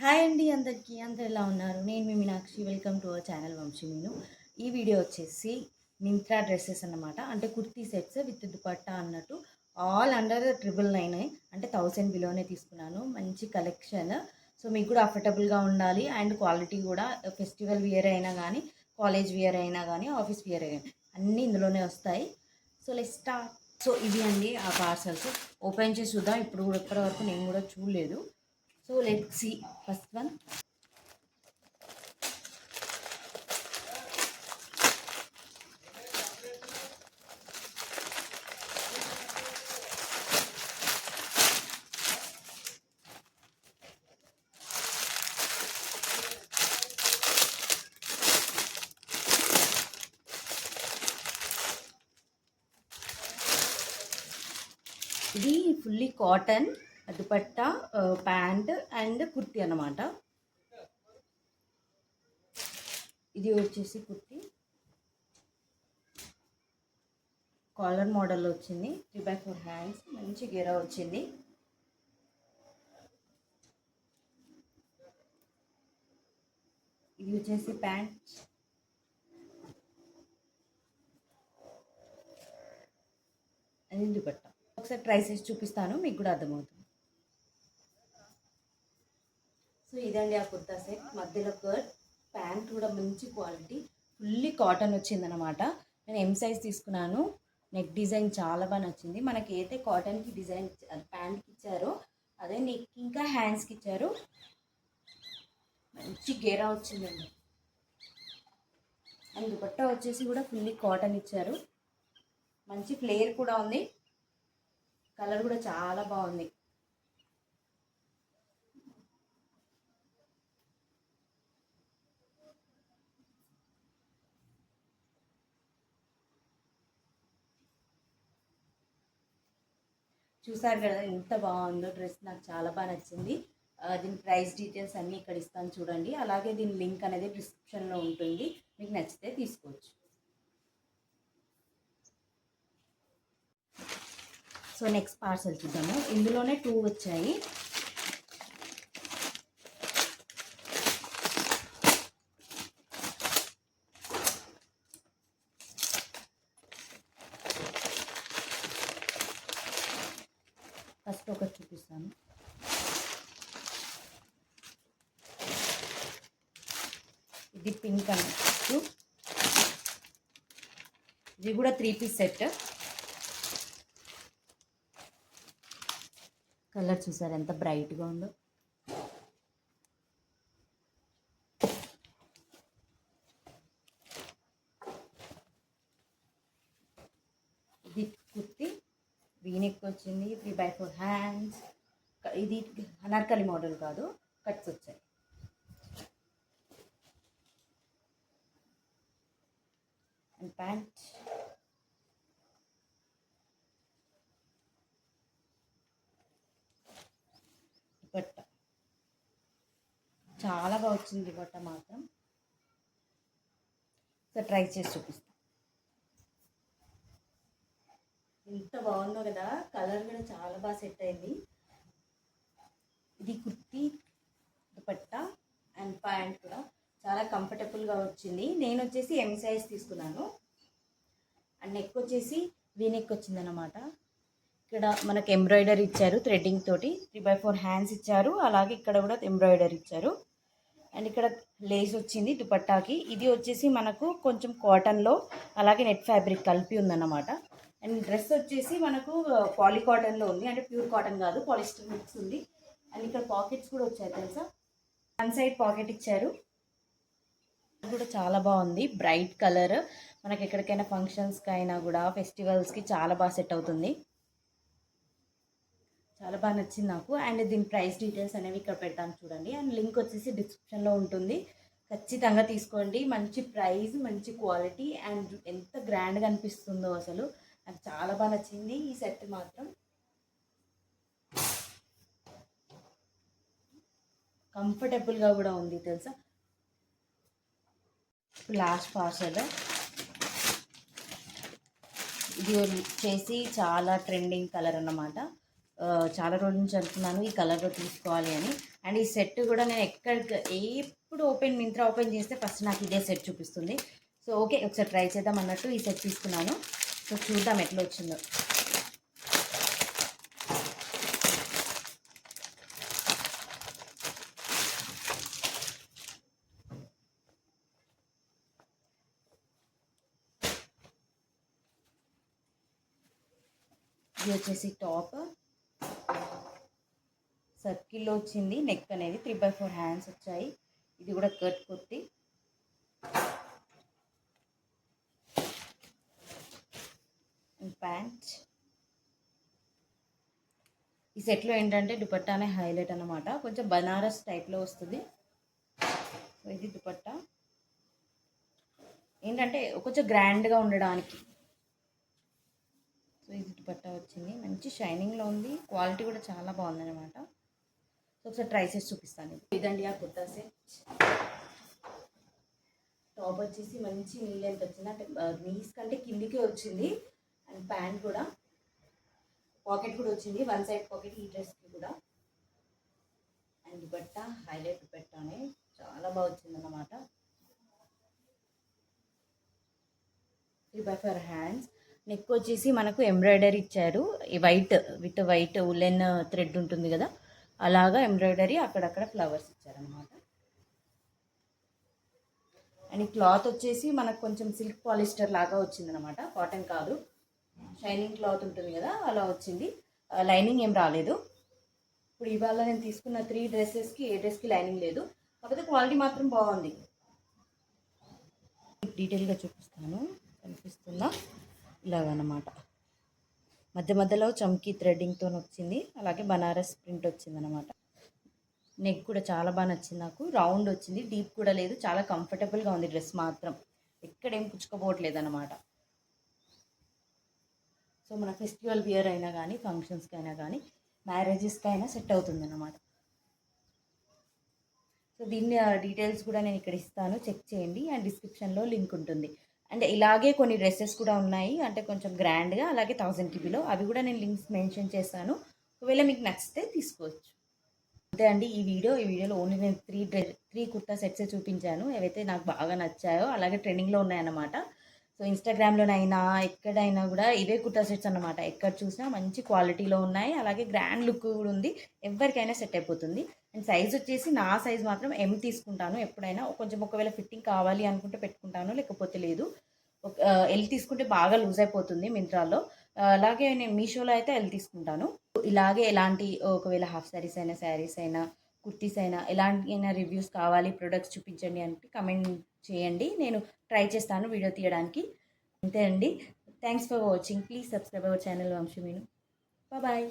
Hi అండి అందరికీ. అందరు ఎలా ఉన్నారు? నేను మీ Meenakshi. Welcome to our channel Vamshi Meenu. ఈ వీడియో వచ్చేసి మింత్రా డ్రెస్సెస్ అన్నమాట. అంటే కుర్తీ సెట్స్ విత్ దుపట్టా అన్నట్టు ఆల్ అండర్ 999, అంటే 1000 బిలోనే తీసుకున్నాను. మంచి కలెక్షన్. సో మీకు కూడా అఫోర్డబుల్గా ఉండాలి అండ్ క్వాలిటీ కూడా ఫెస్టివల్ వియర్ అయినా కానీ, కాలేజ్ వియర్ అయినా కానీ, ఆఫీస్ వియర్ అయినా అన్నీ ఇందులోనే వస్తాయి. So let's start. సో ఇవి అండి ఆ పార్సల్స్. ఓపెన్ చేసి చూద్దాం. ఇప్పటివరకు నేను కూడా చూడలేదు. So let's see first one. ఇది fully cotton dupatta, pant and kurti అన్నమాట. ఇది వచ్చేసి కుర్తీ కాలర్ మోడల్లో వచ్చింది. 3/4 హ్యాండ్స్, మంచి గెరా వచ్చింది. ఇది వచ్చేసి ప్యాంట్. అది దుపట్టా. ఒకసారి ట్రై చేసి చూపిస్తాను, మీకు కూడా అర్థమవుతుంది. సో ఇదండి ఆ కుర్తా సెట్. మధ్యలో కట్, ప్యాంట్ కూడా మంచి క్వాలిటీ, ఫుల్లీ కాటన్ వచ్చిందనమాట. నేను ఎం సైజ్ తీసుకున్నాను. నెక్ డిజైన్ చాలా బాగా నచ్చింది. మనకి ఏదైతే కాటన్కి డిజైన్ ప్యాంట్కి ఇచ్చారో అదే నెక్ ఇంకా హ్యాండ్స్కి ఇచ్చారు. మంచి గేరా వచ్చిందండి. అండ్ దుపట్టా వచ్చేసి కూడా ఫుల్లీ కాటన్ ఇచ్చారు. మంచి ఫ్లేర్ కూడా ఉంది. కలర్ కూడా చాలా బాగుంది. చూసారు కదా ఎంత బాగుందో డ్రెస్. నాకు చాలా బాగా నచ్చింది. దీని ప్రైస్ డీటెయిల్స్ అన్నీ ఇక్కడ ఇస్తాను చూడండి. అలాగే దీని లింక్ అనేది డిస్క్రిప్షన్లో ఉంటుంది. మీకు నచ్చితే తీసుకోవచ్చు. సో నెక్స్ట్ పార్సల్ చూద్దాము. ఇందులోనే 2 వచ్చాయి. ఫస్ట్ ఒకటి చూపిస్తాను. ఇది పింక్ అన్నట్టు. ఇది కూడా 3 పీస్ సెట్. కలర్ చూసారు ఎంత బ్రైట్గా ఉందో. ఇది కుర్తి వీనెక్ వచ్చింది. 3/4 హ్యాండ్స్. ఇది అనార్కలి మోడల్ కాదు, కట్స్ వచ్చాయి. And pant. దుపట్టా చాలా బాగా వచ్చింది. దుపట్టా మాత్రం సో ట్రై చేసి చూపిస్తాను. ఎంత బాగుందో కదా. కలర్ కూడా చాలా బాగా సెట్ అయింది. ఇది కుర్తీ, దుపట్టా అండ్ ప్యాంట్ కూడా చాలా కంఫర్టబుల్గా వచ్చింది. నేను వచ్చేసి ఎం సైజ్ తీసుకున్నాను. అండ్ నెక్ వచ్చేసి వీనెక్ వచ్చిందనమాట. ఇక్కడ మనకు ఎంబ్రాయిడరీ ఇచ్చారు థ్రెడ్డింగ్ తోటి. 3/4 హ్యాండ్స్ ఇచ్చారు. అలాగే ఇక్కడ కూడా ఎంబ్రాయిడరీ ఇచ్చారు. అండ్ ఇక్కడ లేస్ వచ్చింది దుపట్టాకి. ఇది వచ్చేసి మనకు కొంచెం కాటన్లో అలాగే నెట్ ఫ్యాబ్రిక్ కలిపి ఉందన్నమాట. అండ్ డ్రెస్ వచ్చేసి మనకు పాలీ కాటన్లో ఉంది. అంటే ప్యూర్ కాటన్ కాదు, పాలిస్టర్ మిక్స్ ఉంది. అండ్ ఇక్కడ పాకెట్స్ కూడా వచ్చాయి తెలుసా. 1 సైడ్ పాకెట్ ఇచ్చారు. అది కూడా చాలా బాగుంది. Bright colour. మనకి ఎక్కడికైనా ఫంక్షన్స్కి అయినా కూడా, ఫెస్టివల్స్కి చాలా బాగా సెట్ అవుతుంది. చాలా బాగా నచ్చింది నాకు. అండ్ దీని ప్రైస్ డీటెయిల్స్ అనేవి ఇక్కడ పెడతాను చూడండి. అండ్ లింక్ వచ్చేసి డిస్క్రిప్షన్లో ఉంటుంది. ఖచ్చితంగా తీసుకోండి. మంచి ప్రైస్, మంచి క్వాలిటీ అండ్ ఎంత గ్రాండ్గా అనిపిస్తుందో అసలు. నాకు చాలా బాగా నచ్చింది ఈ సెట్ మాత్రం. కంఫర్టబుల్గా కూడా ఉంది తెలుసా. Last parcel. ఇది వచ్చేసి చాలా ట్రెండింగ్ కలర్ అన్నమాట. చాలా రోజుల నుంచి అనుకున్నాను ఈ కలర్లో తీసుకోవాలి అని. అండ్ ఈ సెట్ కూడా నేను ఎప్పుడు మింత్రా ఓపెన్ చేస్తే ఫస్ట్ నాకు ఇదే సెట్ చూపిస్తుంది. సో ఓకే, ఒకసారి ట్రై చేద్దాం అన్నట్టు ఈ సెట్ తీసుకున్నాను. సో చూద్దాం ఎట్లా వచ్చిందో. ఇది వచ్చేసి టాప్ సర్కిల్లో వచ్చింది. నెక్ అనేది 3/4 హ్యాండ్స్ వచ్చాయి. ఇది కూడా కట్ కుర్తి. ప్యాంట్. ఈ సెట్లో ఏంటంటే దుపట్టానే హైలైట్ అన్నమాట. కొంచెం బనారస్ టైప్లో వస్తుంది. సో ఇది దుపట్టా ఏంటంటే కొంచెం గ్రాండ్గా ఉండడానికి. సో ఇది దుపట్టా వచ్చింది. మంచి షైనింగ్లో ఉంది. క్వాలిటీ కూడా చాలా బాగుంది అనమాట. సో ఒకసారి ట్రై చేసి చూపిస్తాను. ఇదండి ఆ కుర్తా సెట్. టాప్ వచ్చేసి మంచి నీ లెంత్ వచ్చింది, అంటే నీస్ కంటే కిందికి వచ్చింది. అండ్ ప్యాంట్ కూడా పాకెట్ కూడా వచ్చింది, వన్ సైడ్ పాకెట్ ఈ డ్రెస్కి కూడా. అండ్ దుపట్టా హైలైట్ దుపట్టానే చాలా బాగా వచ్చింది అన్నమాట. 3/4 హ్యాండ్స్. నెక్ వచ్చేసి మనకు ఎంబ్రాయిడరీ ఇచ్చారు. ఈ వైట్ ఉలెన్ థ్రెడ్ ఉంటుంది కదా, అలాగా ఎంబ్రాయిడరీ అక్కడక్కడ ఫ్లవర్స్ ఇచ్చారనమాట. అండ్ ఈ క్లాత్ వచ్చేసి మనకు కొంచెం సిల్క్ పాలిస్టర్ లాగా వచ్చిందనమాట, కాటన్ కాదు. షైనింగ్ క్లాత్ ఉంటుంది కదా, అలా వచ్చింది. లైనింగ్ ఏం రాలేదు. ఇప్పుడు ఇవాళ నేను తీసుకున్న 3 డ్రెస్సెస్కి ఏ డ్రెస్కి లైనింగ్ లేదు, కాకపోతే క్వాలిటీ మాత్రం బాగుంది. డీటెయిల్గా చూపిస్తాను, కనిపిస్తుందా? ఇలాగనమాట. మధ్య మధ్యలో చమ్కీ థ్రెడ్డింగ్తో వచ్చింది, అలాగే బనారస్ ప్రింట్ వచ్చింది అనమాట. నెక్ కూడా చాలా బాగా నచ్చింది నాకు. రౌండ్ వచ్చింది, డీప్ కూడా లేదు. చాలా కంఫర్టబుల్గా ఉంది డ్రెస్ మాత్రం, ఎక్కడేం పుచ్చుకోపోవట్లేదు అనమాట. సో మన ఫెస్టివల్ వియర్ అయినా కానీ, ఫంక్షన్స్కి అయినా కానీ, మ్యారేజెస్కి అయినా సెట్ అవుతుంది అన్నమాట. సో దీన్ని డీటెయిల్స్ కూడా నేను ఇక్కడ ఇస్తాను, చెక్ చేయండి. అండ్ డిస్క్రిప్షన్లో లింక్ ఉంటుంది. అండ్ ఇలాగే కొన్ని డ్రెస్సెస్ కూడా ఉన్నాయి, అంటే కొంచెం గ్రాండ్గా, అలాగే 1000 బిలో. అవి కూడా నేను లింక్స్ మెన్షన్ చేస్తాను, ఒకవేళ మీకు నచ్చితే తీసుకోవచ్చు. అంతే అండి ఈ వీడియోలో ఓన్లీ నేను 3 కుర్తా సెట్సే చూపించాను, ఏవైతే నాకు బాగా నచ్చాయో, అలాగే ట్రెండింగ్లో ఉన్నాయన్నమాట. సో ఇన్స్టాగ్రామ్లోనైనా ఎక్కడైనా కూడా ఇవే కుర్తా సెట్స్ అన్నమాట. ఎక్కడ చూసినా మంచి క్వాలిటీలో ఉన్నాయి, అలాగే గ్రాండ్ లుక్ కూడా ఉంది. ఎవరికైనా సెట్ అయిపోతుంది. అండ్ సైజ్ వచ్చేసి నా సైజ్ మాత్రం ఎం తీసుకుంటాను ఎప్పుడైనా. కొంచెం ఒకవేళ ఫిట్టింగ్ కావాలి అనుకుంటే పెట్టుకుంటాను, లేకపోతే లేదు. ఎల్ తీసుకుంటే బాగా లూజ్ అయిపోతుంది మింత్రాలో. అలాగే నేను మీషోలో అయితే ఎల్ తీసుకుంటాను. ఇలాగే ఎలాంటి ఒకవేళ హాఫ్ శారీస్ అయినా, శారీస్ అయినా, కుర్తీస్ అయినా, ఎలాంటి అయినా రివ్యూస్ కావాలి, ప్రొడక్ట్స్ చూపించండి అంటే కమెంట్ చేయండి, నేను ట్రై చేస్తాను వీడియో తీయడానికి. అంతే అండి. Thanks for watching. Please subscribe our channel Vamshi Meenu. Bye.